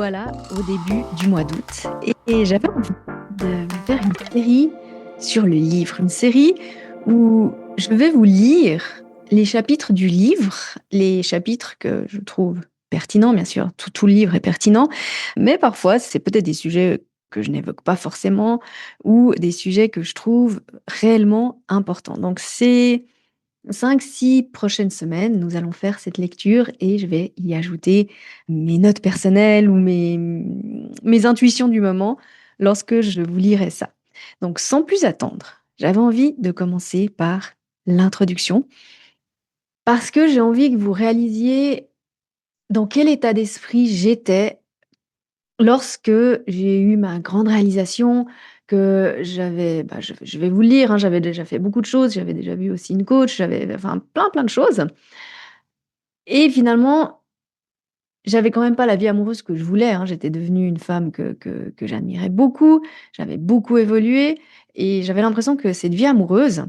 voilà au début du mois d'août et j'avais envie de faire une série sur le livre, une série où je vais vous lire les chapitres du livre, les chapitres que je trouve pertinents, bien sûr, tout le livre est pertinent, mais parfois c'est peut-être des sujets que je n'évoque pas forcément ou des sujets que je trouve réellement importants. Donc c'est 5, 6 prochaines semaines, nous allons faire cette lecture et je vais y ajouter mes notes personnelles ou mes intuitions du moment lorsque je vous lirai ça. Donc sans plus attendre, j'avais envie de commencer par l'introduction parce que j'ai envie que vous réalisiez dans quel état d'esprit j'étais lorsque j'ai eu ma grande réalisation que j'avais, je vais vous le lire, hein, j'avais déjà fait beaucoup de choses, j'avais déjà vu aussi une coach, j'avais enfin plein de choses et finalement, j'avais quand même pas la vie amoureuse que je voulais, hein. J'étais devenue une femme que j'admirais beaucoup, j'avais beaucoup évolué et j'avais l'impression que cette vie amoureuse,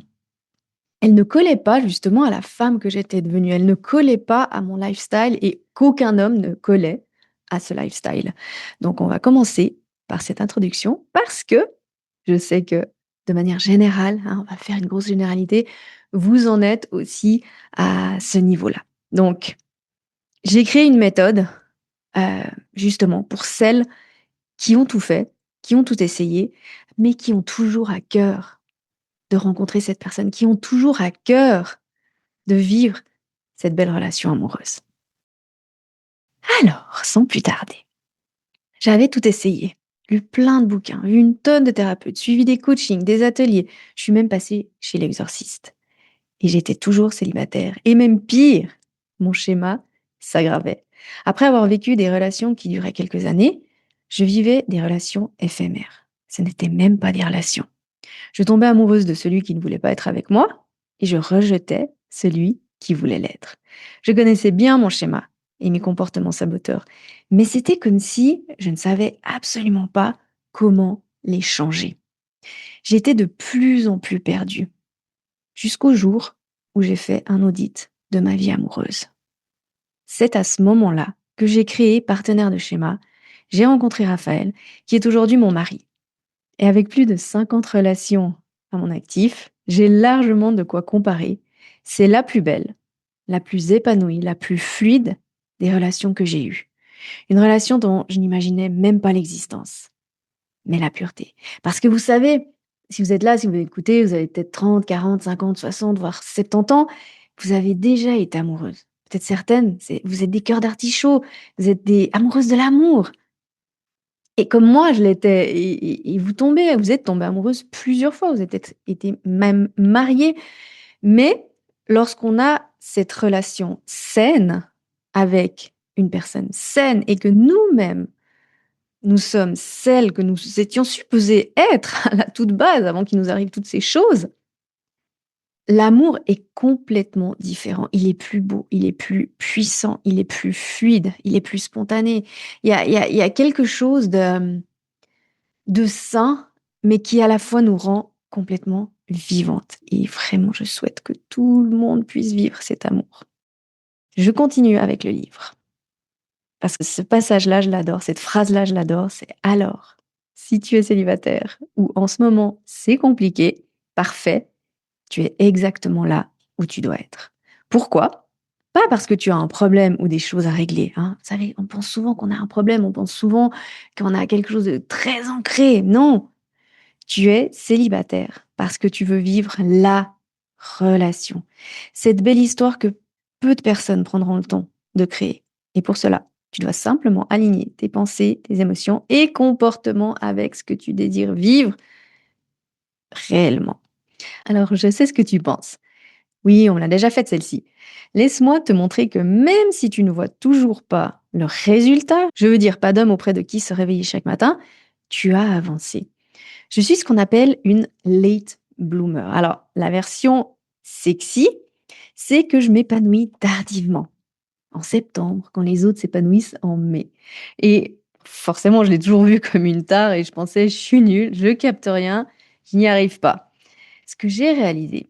elle ne collait pas justement à la femme que j'étais devenue. Elle ne collait pas à mon lifestyle et qu'aucun homme ne collait à ce lifestyle. Donc on va commencer par cette introduction parce que je sais que de manière générale, hein, on va faire une grosse généralité, vous en êtes aussi à ce niveau-là. Donc j'ai créé une méthode, justement pour celles qui ont tout fait, qui ont tout essayé, mais qui ont toujours à cœur de rencontrer cette personne, qui ont toujours à cœur de vivre cette belle relation amoureuse. Alors, sans plus tarder, j'avais tout essayé, lu plein de bouquins, vu une tonne de thérapeutes, suivi des coachings, des ateliers. Je suis même passée chez l'exorciste. Et j'étais toujours célibataire. Et même pire, mon schéma s'aggravait. Après avoir vécu des relations qui duraient quelques années, je vivais des relations éphémères. Ce n'étaient même pas des relations. Je tombais amoureuse de celui qui ne voulait pas être avec moi et je rejetais celui qui voulait l'être. Je connaissais bien mon schéma et mes comportements saboteurs, mais c'était comme si je ne savais absolument pas comment les changer. J'étais de plus en plus perdue, jusqu'au jour où j'ai fait un audit de ma vie amoureuse. C'est à ce moment-là que j'ai créé Partenaire de schéma. J'ai rencontré Raphaël, qui est aujourd'hui mon mari. Et avec plus de 50 relations à mon actif, j'ai largement de quoi comparer. C'est la plus belle, la plus épanouie, la plus fluide des relations que j'ai eues. Une relation dont je n'imaginais même pas l'existence. Mais la pureté. Parce que vous savez, si vous êtes là, si vous écoutez, vous avez peut-être 30, 40, 50, 60, voire 70 ans, vous avez déjà été amoureuse. Peut-être certaines, vous êtes des cœurs d'artichaut, vous êtes des amoureuses de l'amour. Et comme moi, je l'étais, et vous êtes tombée amoureuse plusieurs fois, vous êtes été même mariée. Mais lorsqu'on a cette relation saine avec une personne saine et que nous-mêmes, nous sommes celles que nous étions supposées être à la toute base avant qu'il nous arrive toutes ces choses, l'amour est complètement différent. Il est plus beau, il est plus puissant, il est plus fluide, il est plus spontané. Il y a quelque chose de sain, mais qui à la fois nous rend complètement vivantes. Et vraiment, je souhaite que tout le monde puisse vivre cet amour. Je continue avec le livre. Parce que ce passage-là, je l'adore, cette phrase-là, je l'adore, c'est alors, si tu es célibataire ou en ce moment c'est compliqué, parfait, tu es exactement là où tu dois être. Pourquoi? Pas parce que tu as un problème ou des choses à régler, hein. Vous savez, on pense souvent qu'on a un problème, on pense souvent qu'on a quelque chose de très ancré. Non, tu es célibataire parce que tu veux vivre la relation. Cette belle histoire que peu de personnes prendront le temps de créer. Et pour cela, tu dois simplement aligner tes pensées, tes émotions et comportements avec ce que tu désires vivre réellement. Alors, je sais ce que tu penses. Oui, on l'a déjà faite celle-ci. Laisse-moi te montrer que même si tu ne vois toujours pas le résultat, je veux dire pas d'homme auprès de qui se réveiller chaque matin, tu as avancé. Je suis ce qu'on appelle une late bloomer. Alors, la version sexy, c'est que je m'épanouis tardivement, en septembre, quand les autres s'épanouissent en mai. Et forcément, je l'ai toujours vu comme une tare et je pensais, je suis nulle, je capte rien, je n'y arrive pas. Ce que j'ai réalisé,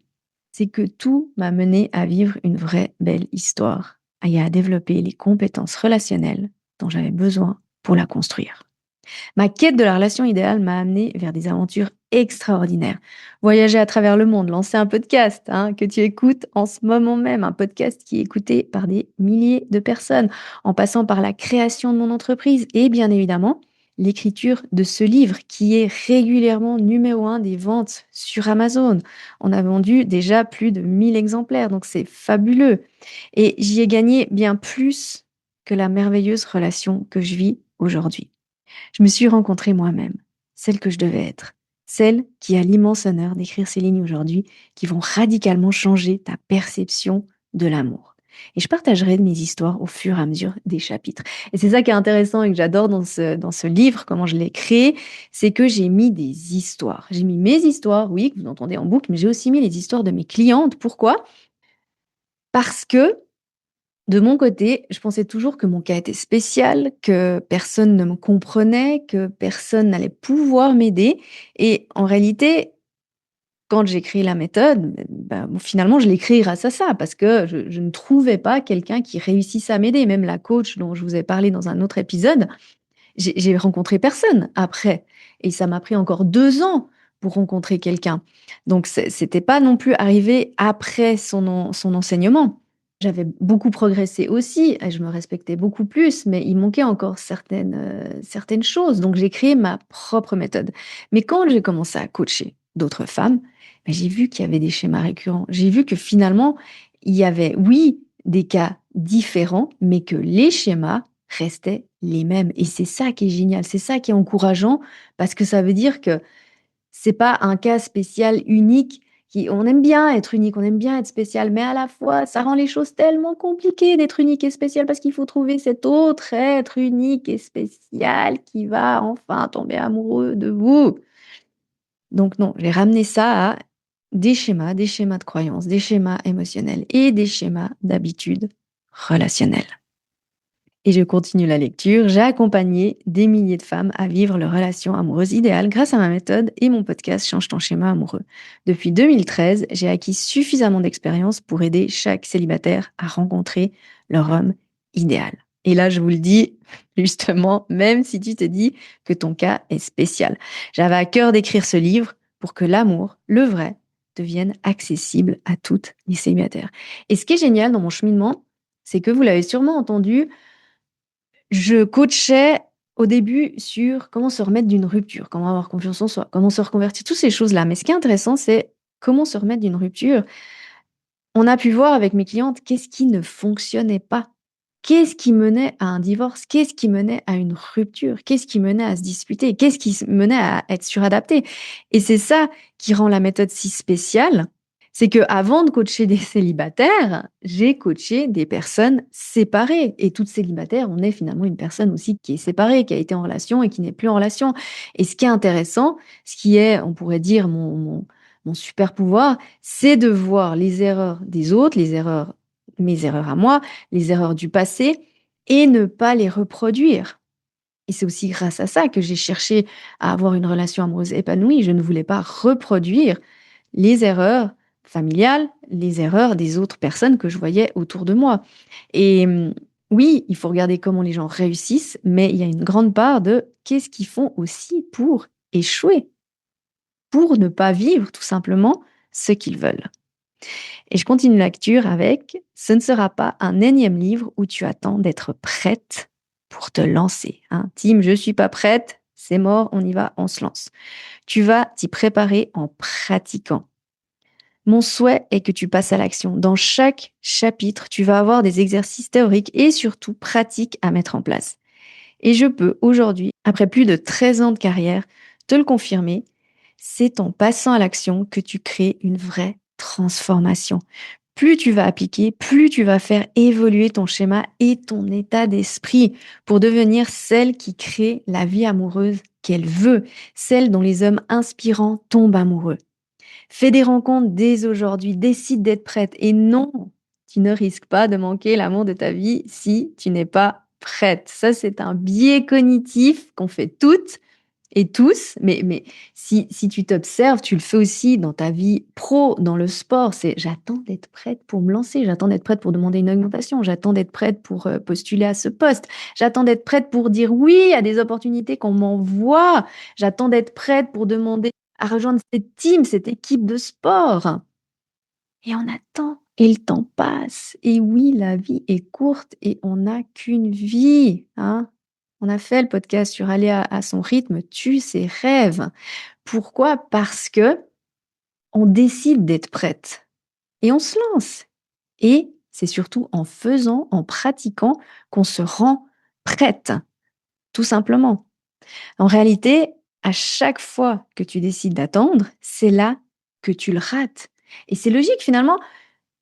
c'est que tout m'a mené à vivre une vraie belle histoire et à développer les compétences relationnelles dont j'avais besoin pour la construire. Ma quête de la relation idéale m'a amené vers des aventures extraordinaires. Voyager à travers le monde, lancer un podcast que tu écoutes en ce moment même, un podcast qui est écouté par des milliers de personnes, en passant par la création de mon entreprise et bien évidemment l'écriture de ce livre qui est régulièrement numéro un des ventes sur Amazon. On a vendu déjà plus de 1000 exemplaires, donc c'est fabuleux. Et j'y ai gagné bien plus que la merveilleuse relation que je vis aujourd'hui. Je me suis rencontrée moi-même, celle que je devais être, celle qui a l'immense honneur d'écrire ces lignes aujourd'hui qui vont radicalement changer ta perception de l'amour. Et je partagerai mes histoires au fur et à mesure des chapitres. Et c'est ça qui est intéressant et que j'adore dans ce livre, comment je l'ai créé, c'est que j'ai mis des histoires. J'ai mis mes histoires, oui, que vous entendez en boucle, mais j'ai aussi mis les histoires de mes clientes. Pourquoi? Parce que de mon côté, je pensais toujours que mon cas était spécial, que personne ne me comprenait, que personne n'allait pouvoir m'aider et en réalité, quand j'ai créé la méthode, bon, finalement, je l'ai créée grâce à ça parce que je ne trouvais pas quelqu'un qui réussisse à m'aider. Même la coach dont je vous ai parlé dans un autre épisode, j'ai rencontré personne après et ça m'a pris encore 2 ans pour rencontrer quelqu'un. Donc c'était pas non plus arrivé après son enseignement. J'avais beaucoup progressé aussi et je me respectais beaucoup plus, mais il manquait encore certaines choses. Donc j'ai créé ma propre méthode. Mais quand j'ai commencé à coacher d'autres femmes, j'ai vu qu'il y avait des schémas récurrents. J'ai vu que finalement, il y avait, oui, des cas différents, mais que les schémas restaient les mêmes. Et c'est ça qui est génial, c'est ça qui est encourageant parce que ça veut dire que c'est pas un cas spécial unique qui on aime bien être unique, on aime bien être spécial, mais à la fois, ça rend les choses tellement compliquées d'être unique et spécial parce qu'il faut trouver cet autre être unique et spécial qui va enfin tomber amoureux de vous. Donc non, j'ai ramené ça à des schémas de croyances, des schémas émotionnels et des schémas d'habitudes relationnelles. Et je continue la lecture. J'ai accompagné des milliers de femmes à vivre leur relation amoureuse idéale grâce à ma méthode et mon podcast Change ton schéma amoureux. Depuis 2013, j'ai acquis suffisamment d'expérience pour aider chaque célibataire à rencontrer leur homme idéal. Et là, je vous le dis, justement, même si tu te dis que ton cas est spécial. J'avais à cœur d'écrire ce livre pour que l'amour, le vrai, devienne accessible à toutes les célibataires. Et ce qui est génial dans mon cheminement, c'est que vous l'avez sûrement entendu, je coachais au début sur comment se remettre d'une rupture, comment avoir confiance en soi, comment se reconvertir, toutes ces choses-là. Mais ce qui est intéressant, c'est comment se remettre d'une rupture. On a pu voir avec mes clientes qu'est-ce qui ne fonctionnait pas. Qu'est-ce qui menait à un divorce? Qu'est-ce qui menait à une rupture? Qu'est-ce qui menait à se disputer? Qu'est-ce qui menait à être suradapté? Et c'est ça qui rend la méthode si spéciale, c'est que avant de coacher des célibataires, j'ai coaché des personnes séparées. Et toute célibataire, on est finalement une personne aussi qui est séparée, qui a été en relation et qui n'est plus en relation. Et ce qui est intéressant, ce qui est, on pourrait dire, mon super pouvoir, c'est de voir les erreurs des autres, mes erreurs à moi, les erreurs du passé, et ne pas les reproduire. Et c'est aussi grâce à ça que j'ai cherché à avoir une relation amoureuse épanouie. Je ne voulais pas reproduire les erreurs familiales, les erreurs des autres personnes que je voyais autour de moi. Et oui, il faut regarder comment les gens réussissent, mais il y a une grande part de qu'est-ce qu'ils font aussi pour échouer, pour ne pas vivre tout simplement ce qu'ils veulent. Et je continue la lecture avec ce ne sera pas un énième livre où tu attends d'être prête pour te lancer. Team, je suis pas prête, c'est mort, on y va, on se lance. Tu vas t'y préparer en pratiquant. Mon souhait est que tu passes à l'action. Dans chaque chapitre, tu vas avoir des exercices théoriques et surtout pratiques à mettre en place. Et je peux aujourd'hui, après plus de 13 ans de carrière, te le confirmer, c'est en passant à l'action que tu crées une vraie transformation. Plus tu vas appliquer, plus tu vas faire évoluer ton schéma et ton état d'esprit pour devenir celle qui crée la vie amoureuse qu'elle veut, celle dont les hommes inspirants tombent amoureux. Fais des rencontres dès aujourd'hui, décide d'être prête et non, tu ne risques pas de manquer l'amour de ta vie si tu n'es pas prête. Ça, c'est un biais cognitif qu'on fait toutes et tous, mais si tu t'observes, tu le fais aussi dans ta vie pro, dans le sport, c'est: «J'attends d'être prête pour me lancer, j'attends d'être prête pour demander une augmentation, j'attends d'être prête pour, postuler à ce poste, j'attends d'être prête pour dire oui à des opportunités qu'on m'envoie, j'attends d'être prête pour demander à rejoindre cette team, cette équipe de sport». Et on attend et le temps passe et oui, la vie est courte et on n'a qu'une vie, hein. On a fait le podcast sur aller à son rythme, tue ses rêves. Pourquoi? Parce que on décide d'être prête et on se lance et c'est surtout en faisant, en pratiquant qu'on se rend prête, tout simplement. En réalité, à chaque fois que tu décides d'attendre, c'est là que tu le rates et c'est logique finalement.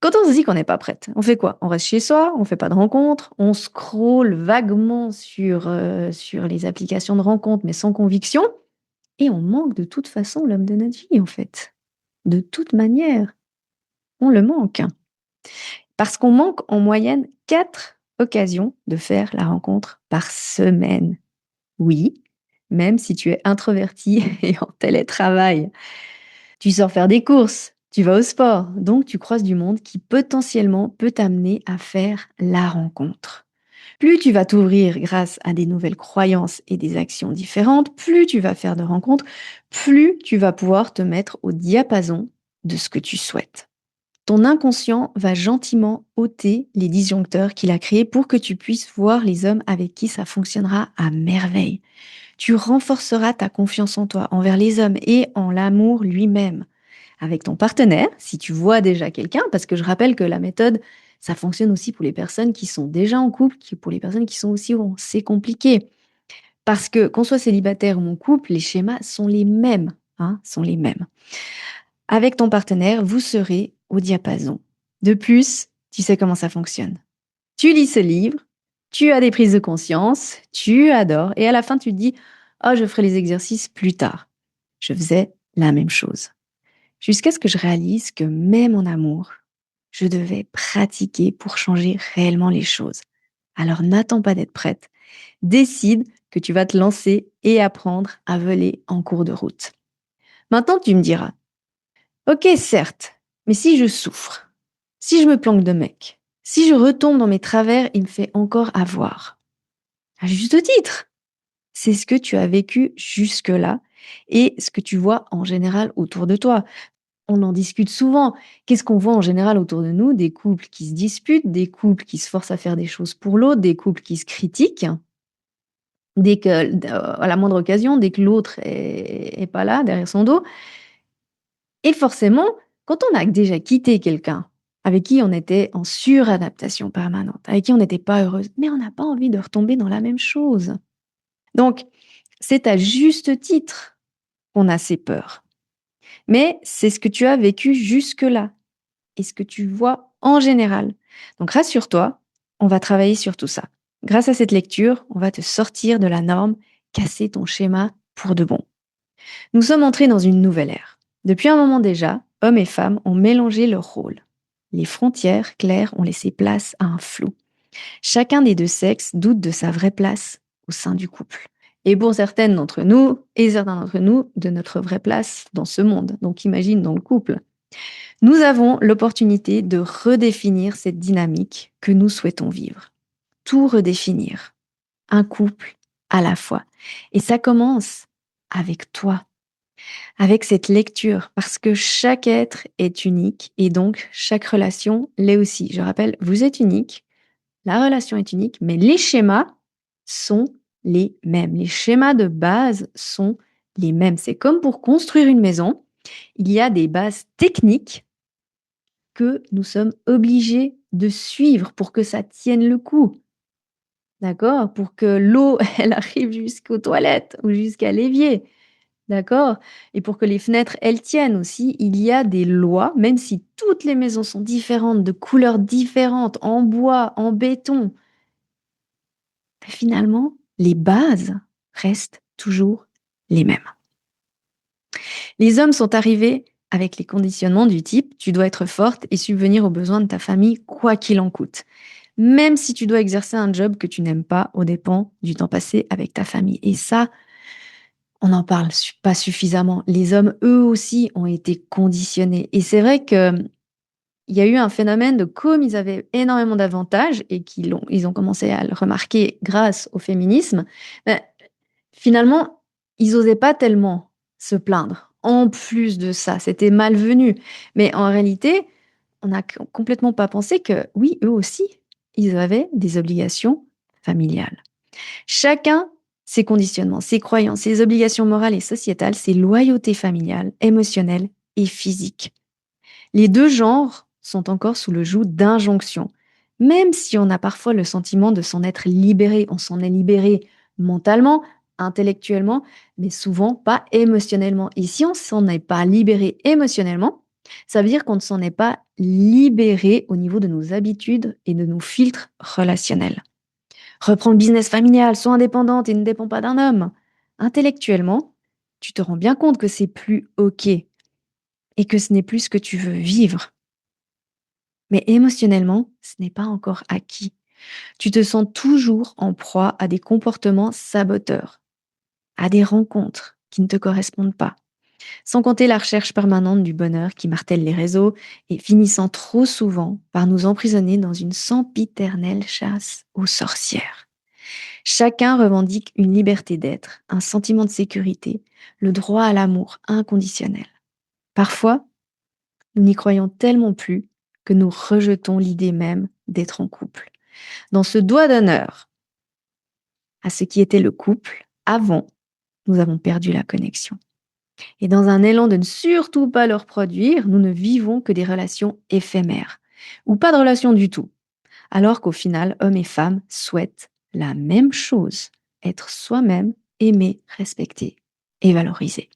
Quand on se dit qu'on n'est pas prête, on fait quoi? On reste chez soi, on fait pas de rencontres, on scrolle vaguement sur les applications de rencontres, mais sans conviction et on manque de toute façon l'homme de notre vie, en fait. De toute manière, on le manque. Parce qu'on manque en moyenne 4 occasions de faire la rencontre par semaine. Oui, même si tu es introverti et en télétravail. Tu sors faire des courses, tu vas au sport, donc tu croises du monde qui potentiellement peut t'amener à faire la rencontre. Plus tu vas t'ouvrir grâce à des nouvelles croyances et des actions différentes, plus tu vas faire de rencontres, plus tu vas pouvoir te mettre au diapason de ce que tu souhaites. Ton inconscient va gentiment ôter les disjoncteurs qu'il a créés pour que tu puisses voir les hommes avec qui ça fonctionnera à merveille. Tu renforceras ta confiance en toi, envers les hommes et en l'amour lui-même. Avec ton partenaire, si tu vois déjà quelqu'un, parce que je rappelle que la méthode, ça fonctionne aussi pour les personnes qui sont déjà en couple, pour les personnes qui sont aussi où c'est compliqué. Parce que qu'on soit célibataire ou en couple, les schémas sont les mêmes, hein, sont les mêmes. Avec ton partenaire, vous serez au diapason. De plus, tu sais comment ça fonctionne. Tu lis ce livre, tu as des prises de conscience, tu adores, et à la fin, tu te dis: «Oh, je ferai les exercices plus tard». Je faisais la même chose. Jusqu'à ce que je réalise que même en amour, je devais pratiquer pour changer réellement les choses. Alors n'attends pas d'être prête. Décide que tu vas te lancer et apprendre à voler en cours de route. Maintenant, tu me diras: «Ok, certes, mais si je souffre, si je me planque de mec, si je retombe dans mes travers, il me fait encore avoir». À juste titre, c'est ce que tu as vécu jusque-là et ce que tu vois en général autour de toi. On en discute souvent. Qu'est-ce qu'on voit en général autour de nous? Des couples qui se disputent, des couples qui se forcent à faire des choses pour l'autre, des couples qui se critiquent dès que à la moindre occasion, dès que l'autre est pas là, derrière son dos. Et forcément, quand on a déjà quitté quelqu'un avec qui on était en suradaptation permanente, avec qui on n'était pas heureuse, mais on n'a pas envie de retomber dans la même chose. Donc, c'est à juste titre qu'on a ces peurs. Mais c'est ce que tu as vécu jusque-là. Et ce que tu vois en général. Donc rassure-toi, on va travailler sur tout ça. Grâce à cette lecture, on va te sortir de la norme, casser ton schéma pour de bon. Nous sommes entrés dans une nouvelle ère. Depuis un moment déjà, hommes et femmes ont mélangé leurs rôles. Les frontières claires ont laissé place à un flou. Chacun des deux sexes doute de sa vraie place au sein du couple. Et pour certaines d'entre nous, et certains d'entre nous, de notre vraie place dans ce monde. Donc imagine dans le couple. Nous avons l'opportunité de redéfinir cette dynamique que nous souhaitons vivre. Tout redéfinir. Un couple à la fois. Et ça commence avec toi, avec cette lecture, parce que chaque être est unique et donc chaque relation l'est aussi. Je rappelle, vous êtes unique, la relation est unique, mais les schémas sont les mêmes. Les schémas de base sont les mêmes. C'est comme pour construire une maison, il y a des bases techniques que nous sommes obligés de suivre pour que ça tienne le coup. D'accord? Pour que l'eau, elle arrive jusqu'aux toilettes ou jusqu'à l'évier. D'accord? Et pour que les fenêtres, elles tiennent aussi, il y a des lois, même si toutes les maisons sont différentes, de couleurs différentes, en bois, en béton. Finalement, les bases restent toujours les mêmes. Les hommes sont arrivés avec les conditionnements du type: tu dois être forte et subvenir aux besoins de ta famille quoi qu'il en coûte. Même si tu dois exercer un job que tu n'aimes pas aux dépens du temps passé avec ta famille. Et ça, On n'en parle pas suffisamment. Les hommes, eux aussi, ont été conditionnés. Et c'est vrai que il y a eu un phénomène de comme ils avaient énormément d'avantages et ils ont commencé à le remarquer grâce au féminisme, bah, finalement, ils osaient pas tellement se plaindre. En plus de ça, c'était malvenu. Mais en réalité, on n'a complètement pas pensé que oui, eux aussi, ils avaient des obligations familiales. Chacun ses conditionnements, ses croyances, ses obligations morales et sociétales, ses loyautés familiales, émotionnelles et physiques. Les deux genres sont encore sous le joug d'injonctions. Même si on a parfois le sentiment de s'en être libéré, on s'en est libéré mentalement, intellectuellement, mais souvent pas émotionnellement. Et si on s'en est pas libéré émotionnellement, ça veut dire qu'on ne s'en est pas libéré au niveau de nos habitudes et de nos filtres relationnels. Reprends le business familial, sois indépendante et ne dépends pas d'un homme. Intellectuellement, tu te rends bien compte que c'est plus OK et que ce n'est plus ce que tu veux vivre. Mais émotionnellement, ce n'est pas encore acquis. Tu te sens toujours en proie à des comportements saboteurs, à des rencontres qui ne te correspondent pas. Sans compter la recherche permanente du bonheur qui martèle les réseaux et finissant trop souvent par nous emprisonner dans une sempiternelle chasse aux sorcières. Chacun revendique une liberté d'être, un sentiment de sécurité, le droit à l'amour inconditionnel. Parfois, nous n'y croyons tellement plus que nous rejetons l'idée même d'être en couple. Dans ce doigt d'honneur à ce qui était le couple, avant, nous avons perdu la connexion. Et dans un élan de ne surtout pas le reproduire, nous ne vivons que des relations éphémères, ou pas de relations du tout, alors qu'au final, hommes et femmes souhaitent la même chose, être soi-même, aimé, respecté et valorisé.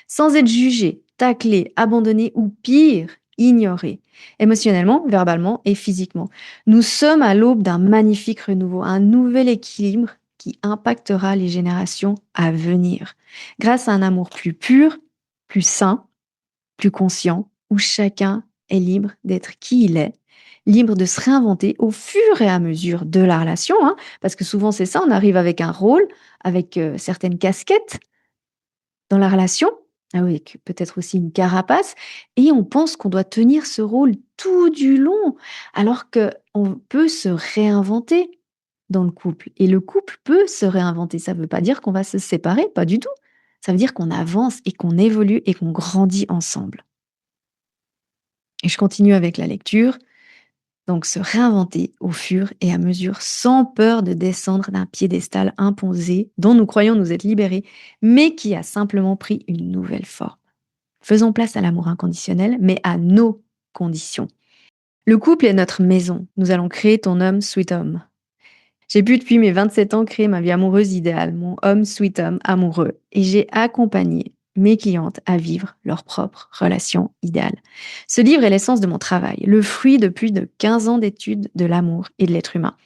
Sans être jugé, taclé, abandonné ou pire, ignoré, émotionnellement, verbalement et physiquement. Nous sommes à l'aube d'un magnifique renouveau, un nouvel équilibre qui impactera les générations à venir, grâce à un amour plus pur, plus sain, plus conscient, où chacun est libre d'être qui il est, libre de se réinventer au fur et à mesure de la relation, hein, parce que souvent c'est ça, on arrive avec un rôle, avec certaines casquettes, dans la relation, avec peut-être aussi une carapace, et on pense qu'on doit tenir ce rôle tout du long, alors qu'on peut se réinventer dans le couple. Et le couple peut se réinventer. Ça ne veut pas dire qu'on va se séparer, pas du tout. Ça veut dire qu'on avance et qu'on évolue et qu'on grandit ensemble. Et je continue avec la lecture. Donc se réinventer au fur et à mesure sans peur de descendre d'un piédestal imposé dont nous croyons nous être libérés, mais qui a simplement pris une nouvelle forme. Faisons place à l'amour inconditionnel, mais à nos conditions. Le couple est notre maison. Nous allons créer ton homme sweet home. J'ai pu depuis mes 27 ans créer ma vie amoureuse idéale, mon homme sweet home amoureux, et j'ai accompagné mes clientes à vivre leur propre relation idéale. Ce livre est l'essence de mon travail, le fruit de plus de 15 ans d'études de l'amour et de l'être humain.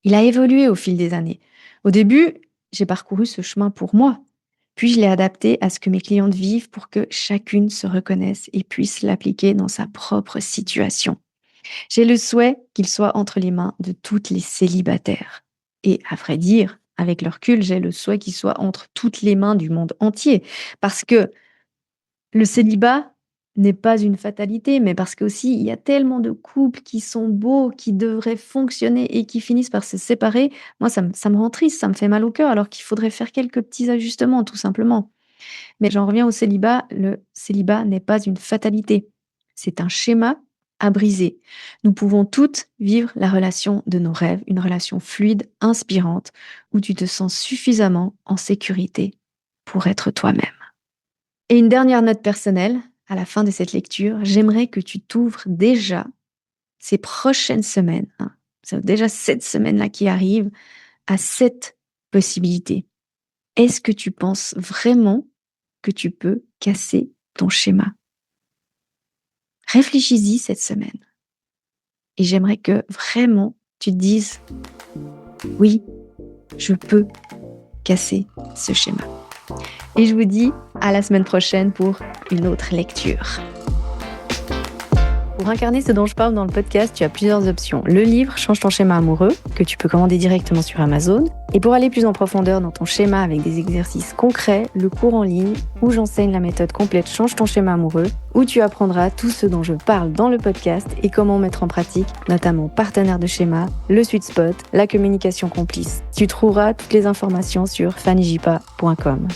Il a évolué au fil des années. Au début, j'ai parcouru ce chemin pour moi, puis je l'ai adapté à ce que mes clientes vivent pour que chacune se reconnaisse et puisse l'appliquer dans sa propre situation. J'ai le souhait qu'il soit entre les mains de toutes les célibataires. Et à vrai dire, avec le recul, j'ai le souhait qu'il soit entre toutes les mains du monde entier. Parce que le célibat n'est pas une fatalité, mais parce qu'aussi, il y a tellement de couples qui sont beaux, qui devraient fonctionner et qui finissent par se séparer. Moi, ça me rend triste, ça me fait mal au cœur, alors qu'il faudrait faire quelques petits ajustements, tout simplement. Mais j'en reviens au célibat. Le célibat n'est pas une fatalité. C'est un schéma à briser. Nous pouvons toutes vivre la relation de nos rêves, une relation fluide, inspirante, où tu te sens suffisamment en sécurité pour être toi-même. Et une dernière note personnelle, à la fin de cette lecture, j'aimerais que tu t'ouvres déjà ces prochaines semaines, hein, c'est déjà cette semaine-là qui arrive, à cette possibilité. Est-ce que tu penses vraiment que tu peux casser ton schéma? Réfléchis-y cette semaine. Et j'aimerais que vraiment tu te dises, oui, je peux casser ce schéma. Et je vous dis à la semaine prochaine pour une autre lecture. Pour incarner ce dont je parle dans le podcast, tu as plusieurs options. Le livre Change ton schéma amoureux, que tu peux commander directement sur Amazon. Et pour aller plus en profondeur dans ton schéma avec des exercices concrets, le cours en ligne où j'enseigne la méthode complète Change ton schéma amoureux, où tu apprendras tout ce dont je parle dans le podcast et comment mettre en pratique, notamment partenaire de schéma, le sweet spot, la communication complice. Tu trouveras toutes les informations sur fannyjipa.com.